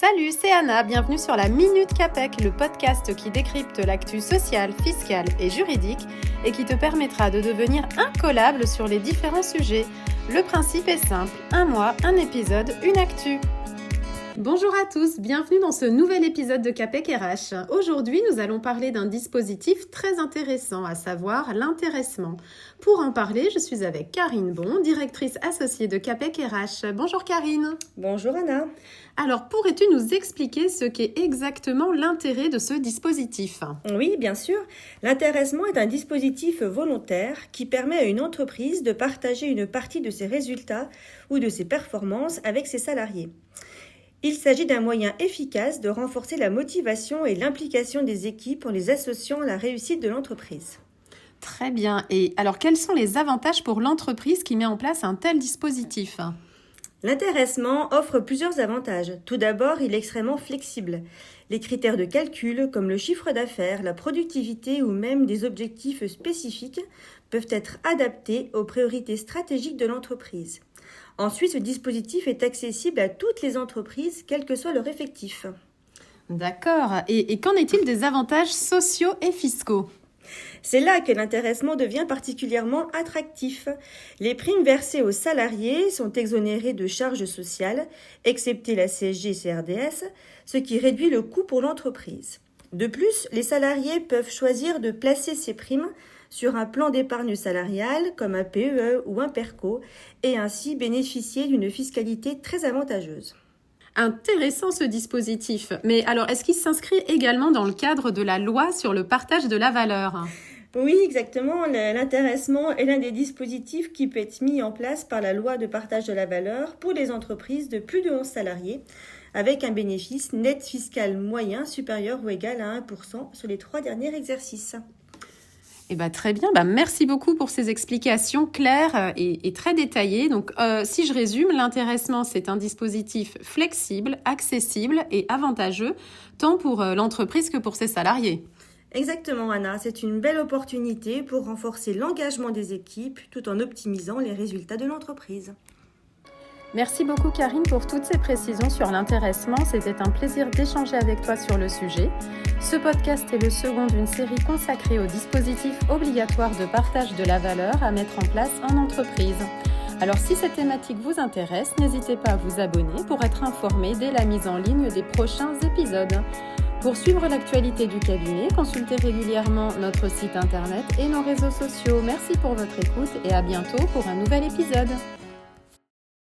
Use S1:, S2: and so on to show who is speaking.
S1: Salut, c'est Anna, bienvenue sur la Minute CAPEC, le podcast qui décrypte l'actu sociale, fiscale et juridique et qui te permettra de devenir incollable sur les différents sujets. Le principe est simple, un mois, un épisode, une actu. Bonjour à tous, bienvenue dans ce nouvel épisode de CAPEC RH. Aujourd'hui, nous allons parler d'un dispositif très intéressant, à savoir l'intéressement. Pour en parler, je suis avec Karine Bon, directrice associée de CAPEC RH. Bonjour Karine.
S2: Bonjour Anna.
S1: Alors, pourrais-tu nous expliquer ce qu'est exactement l'intérêt de ce dispositif ?
S2: Oui, bien sûr. L'intéressement est un dispositif volontaire qui permet à une entreprise de partager une partie de ses résultats ou de ses performances avec ses salariés. Il s'agit d'un moyen efficace de renforcer la motivation et l'implication des équipes en les associant à la réussite de l'entreprise.
S1: Très bien. Et alors, quels sont les avantages pour l'entreprise qui met en place un tel dispositif ?
S2: L'intéressement offre plusieurs avantages. Tout d'abord, il est extrêmement flexible. Les critères de calcul, comme le chiffre d'affaires, la productivité ou même des objectifs spécifiques, peuvent être adaptés aux priorités stratégiques de l'entreprise. Ensuite, ce dispositif est accessible à toutes les entreprises, quel que soit leur effectif.
S1: D'accord. Et qu'en est-il des avantages sociaux et fiscaux ?
S2: C'est là que l'intéressement devient particulièrement attractif. Les primes versées aux salariés sont exonérées de charges sociales, excepté la CSG et CRDS, ce qui réduit le coût pour l'entreprise. De plus, les salariés peuvent choisir de placer ces primes sur un plan d'épargne salariale comme un PEE ou un PERCO et ainsi bénéficier d'une fiscalité très avantageuse.
S1: Intéressant ce dispositif. Mais alors, est-ce qu'il s'inscrit également dans le cadre de la loi sur le partage de la valeur ?
S2: Oui, exactement. L'intéressement est l'un des dispositifs qui peut être mis en place par la loi de partage de la valeur pour les entreprises de plus de 11 salariés avec un bénéfice net fiscal moyen supérieur ou égal à 1% sur les 3 derniers exercices.
S1: Très bien, merci beaucoup pour ces explications claires et très détaillées. Donc, si je résume, l'intéressement, c'est un dispositif flexible, accessible et avantageux, tant pour l'entreprise que pour ses salariés.
S2: Exactement, Anna. C'est une belle opportunité pour renforcer l'engagement des équipes tout en optimisant les résultats de l'entreprise.
S1: Merci beaucoup Karine pour toutes ces précisions sur l'intéressement. C'était un plaisir d'échanger avec toi sur le sujet. Ce podcast est le second d'une série consacrée au dispositif obligatoire de partage de la valeur à mettre en place en entreprise. Alors si cette thématique vous intéresse, n'hésitez pas à vous abonner pour être informé dès la mise en ligne des prochains épisodes. Pour suivre l'actualité du cabinet, consultez régulièrement notre site internet et nos réseaux sociaux. Merci pour votre écoute et à bientôt pour un nouvel épisode.